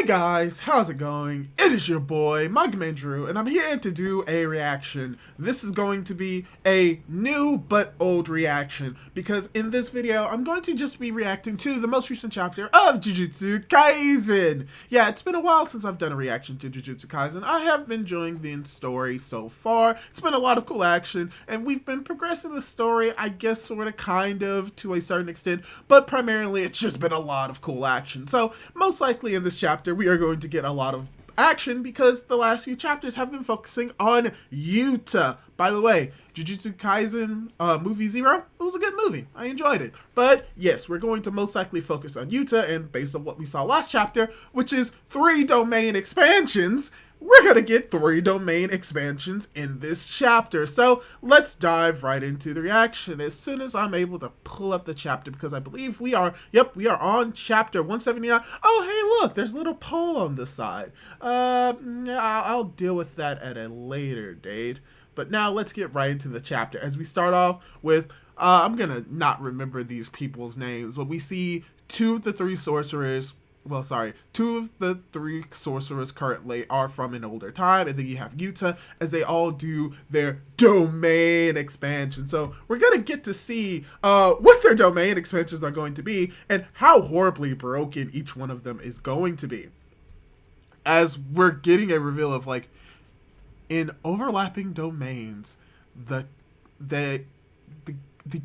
Guys, how's it going? It is your boy, Manga Drew, and I'm here to do a reaction. This is going to be a new but old reaction, because in this video, I'm going to just be reacting to the most recent chapter of Jujutsu Kaisen. Yeah, it's been a while since I've done a reaction to Jujutsu Kaisen. I have been enjoying the story so far. It's been a lot of cool action, and we've been progressing the story, I guess, sort of, kind of, to a certain extent, but primarily it's just been a lot of cool action. So, most likely in this chapter, we are going to get a lot of action because the last few chapters have been focusing on Yuta. By the way, Jujutsu Kaisen movie 0, it was a good movie. I enjoyed it. But yes, we're going to most likely focus on Yuta, and based on what we saw last chapter, which is 3 domain expansions, we're going to get 3 domain expansions in this chapter. So let's dive right into the reaction as soon as I'm able to pull up the chapter, because I believe we are on chapter 179. Oh, hey, look, there's a little poll on the side. I'll deal with that at a later date. But now let's get right into the chapter as we start off with, I'm going to not remember these people's names, but we see 2 of the 3 sorcerers. Well, sorry, 2 of the 3 sorcerers currently are from an older time, and then you have Yuta as they all do their domain expansion. So we're going to get to see what their domain expansions are going to be and how horribly broken each one of them is going to be. As we're getting a reveal of, like, in overlapping domains,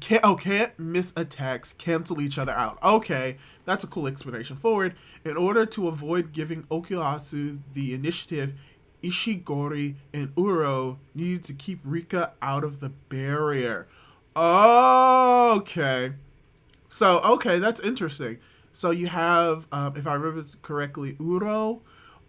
can't miss attacks cancel each other out. Okay, that's a cool explanation forward. In order to avoid giving Okuyasu the initiative, Ishigori and Uro needed to keep Rika out of the barrier. Okay. So, okay, that's interesting. So you have, if I remember correctly, Uro.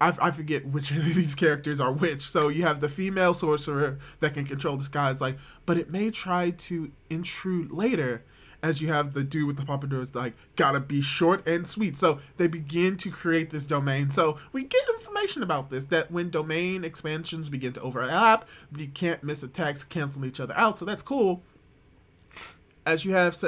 I forget which of these characters are which. So you have the female sorcerer that can control the skies, like, but it may try to intrude later, as you have the dude with the pompadours, like, gotta be short and sweet. So they begin to create this domain. So we get information about this, that when domain expansions begin to overlap, the can't miss attacks cancel each other out. So that's cool. As you have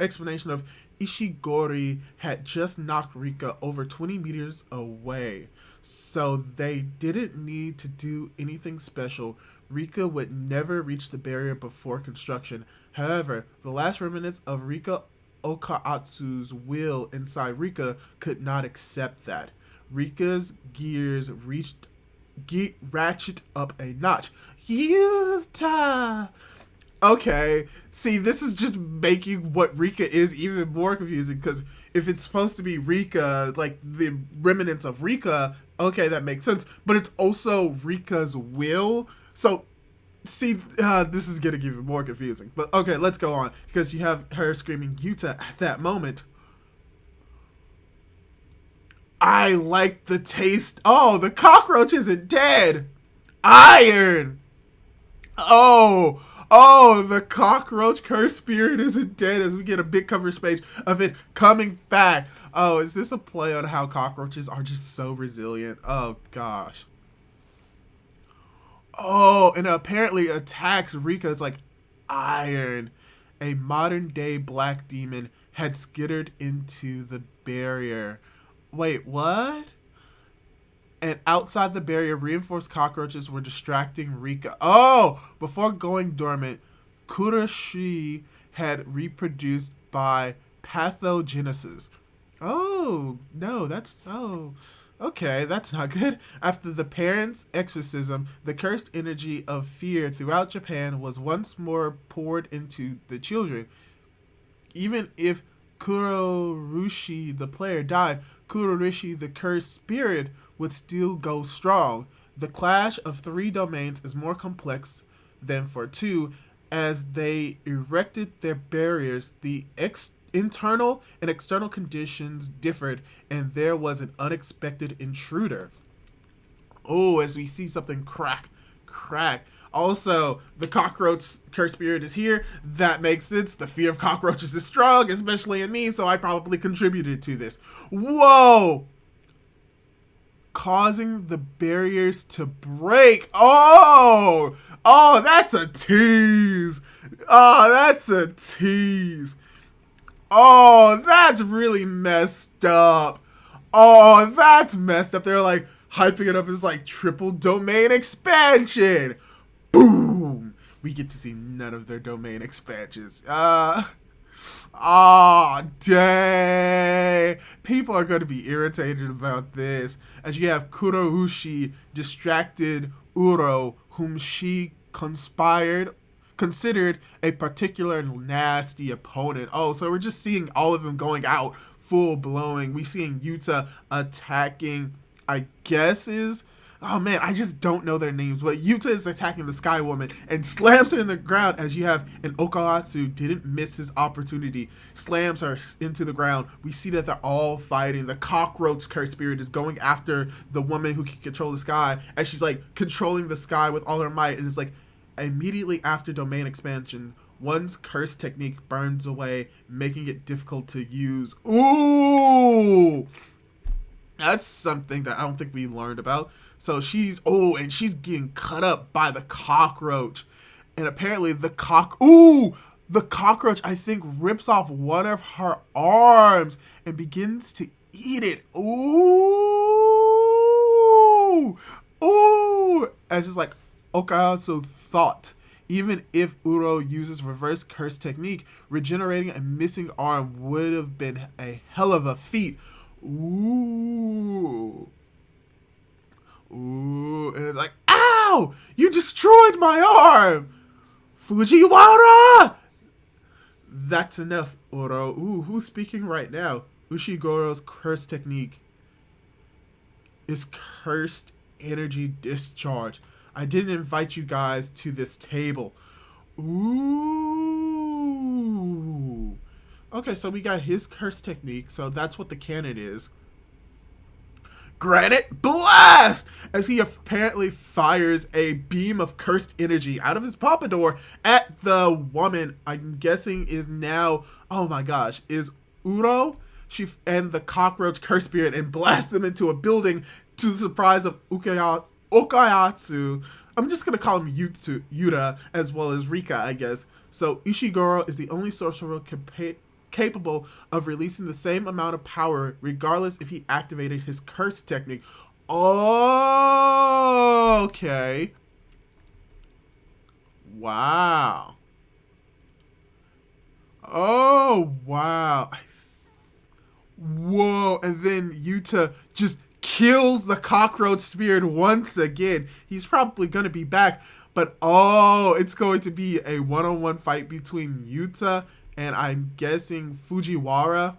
explanation of Ishigori had just knocked Rika over 20 meters away, so they didn't need to do anything special. Rika would never reach the barrier before construction. However, the last remnants of Rika Okaatsu's will inside Rika could not accept that. Rika's gears ratchet up a notch. Yuta! Okay, see, this is just making what Rika is even more confusing, because if it's supposed to be Rika, like the remnants of Rika, okay, that makes sense, but it's also Rika's will. So, see, this is getting even more confusing. But okay, let's go on, because you have her screaming Yuta at that moment. I like the taste. Oh, the cockroach isn't dead. Iron. Oh, the cockroach curse spirit isn't dead, as we get a big cover page of it coming back. Oh, is this a play on how cockroaches are just so resilient? Oh, gosh. Oh, and apparently attacks Rika. It's like iron. A modern-day black demon had skittered into the barrier. Wait, what? And outside the barrier, reinforced cockroaches were distracting Rika. Oh! Before going dormant, Kuroshi had reproduced by pathogenesis. Oh, no, that's... Oh, okay, that's not good. After the parents' exorcism, the cursed energy of fear throughout Japan was once more poured into the children. Even if Kuroshi, the player, died, Kuroshi, the cursed spirit, would still go strong. The clash of 3 domains is more complex than for 2. As they erected their barriers, the internal and external conditions differed, and there was an unexpected intruder. Oh, as we see something crack. Also, the cockroach curse spirit is here. That makes sense. The fear of cockroaches is strong, especially in me, so I probably contributed to this. Whoa! Causing the barriers to break. Oh, that's a tease. Oh, that's really messed up. Oh, that's messed up. They're like hyping it up as like triple domain expansion. Boom. We get to see none of their domain expansions. Oh, dang. People are going to be irritated about this. As you have Kuroushi distracted Uro, whom she considered a particular nasty opponent. Oh, so we're just seeing all of them going out full blowing. We seeing Yuta attacking, I guess is, oh man, I just don't know their names, but Yuta is attacking the Sky Woman and slams her in the ground. As you have an Okaratsu didn't miss his opportunity, slams her into the ground. We see that they're all fighting. The cockroach curse spirit is going after the woman who can control the sky, and she's like controlling the sky with all her might. And it's like immediately after domain expansion, one's curse technique burns away, making it difficult to use. Ooh! That's something that I don't think we learned about. So she's, oh, and she's getting cut up by the cockroach. And apparently the cockroach, I think, rips off one of her arms and begins to eat it. Ooh! Ooh! And it's just like, Okaratsu thought, even if Uro uses reverse curse technique, regenerating a missing arm would have been a hell of a feat. Ooh. Ooh. And it's like, ow! You destroyed my arm! Fujiwara! That's enough, Uro. Ooh, who's speaking right now? Ushigoro's curse technique is cursed energy discharge. I didn't invite you guys to this table. Ooh. Okay, so we got his curse technique, so that's what the canon is. Granite Blast! As he apparently fires a beam of cursed energy out of his pompadour at the woman I'm guessing is now, oh my gosh, is Uro? She and the cockroach curse spirit and blast them into a building to the surprise of Okaratsu. I'm just going to call him Yuta as well as Rika, I guess. So Ishiguro is the only sorcerer capable of releasing the same amount of power regardless if he activated his curse technique. Oh, okay. Wow. Oh, wow. Whoa. And then Yuta just kills the cockroach spirit once again. He's probably going to be back. But, oh, it's going to be a one-on-one fight between Yuta and I'm guessing Fujiwara.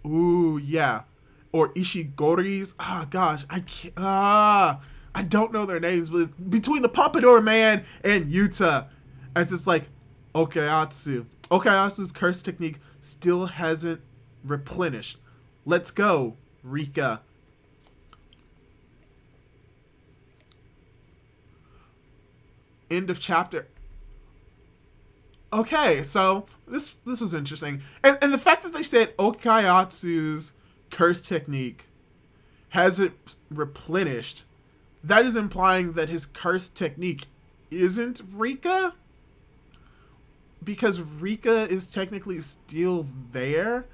Ooh, yeah. Or Ishigori's. Ah, gosh. I can't. I don't know their names. But it's between the Pompadour Man and Yuta. As it's like, Okaratsu. Okaratsu's curse technique still hasn't replenished. Let's go, Rika. End of chapter. Okay, so this was interesting. And the fact that they said Okaratsu's curse technique hasn't replenished, that is implying that his curse technique isn't Rika? Because Rika is technically still there?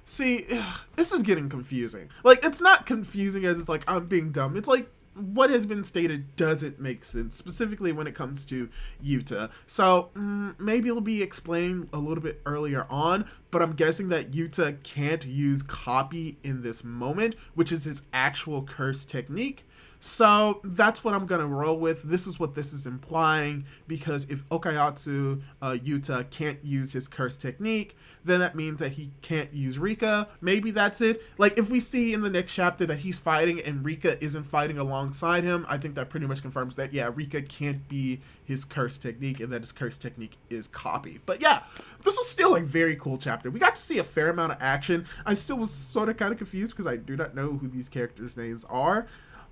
See, this is getting confusing. Like, it's not confusing as it's like, I'm being dumb. It's like, what has been stated doesn't make sense, specifically when it comes to Yuta. So maybe it'll be explained a little bit earlier on, but I'm guessing that Yuta can't use copy in this moment, which is his actual curse technique. So that's what I'm going to roll with. This is what this is implying, because if Okaratsu Yuta can't use his curse technique, then that means that he can't use Rika. Maybe that's it. Like, if we see in the next chapter that he's fighting and Rika isn't fighting alongside him, I think that pretty much confirms that, yeah, Rika can't be his curse technique and that his curse technique is copy. But yeah, this was still a very cool chapter. We got to see a fair amount of action. I still was sort of kind of confused because I do not know who these characters' names are.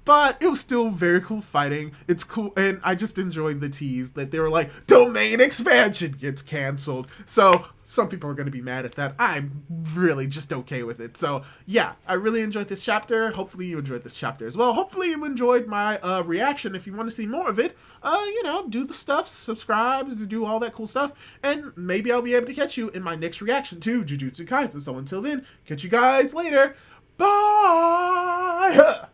But it was still very cool fighting. It's cool, and I just enjoyed the tease that they were like, domain expansion gets canceled. So some people are going to be mad at that. I'm really just okay with it. So yeah, I really enjoyed this chapter. Hopefully you enjoyed this chapter as well. Hopefully you enjoyed my reaction. If you want to see more of it, you know, do the stuff, subscribe, do all that cool stuff, and maybe I'll be able to catch you in my next reaction to Jujutsu Kaisen. So until then, catch you guys later. Bye!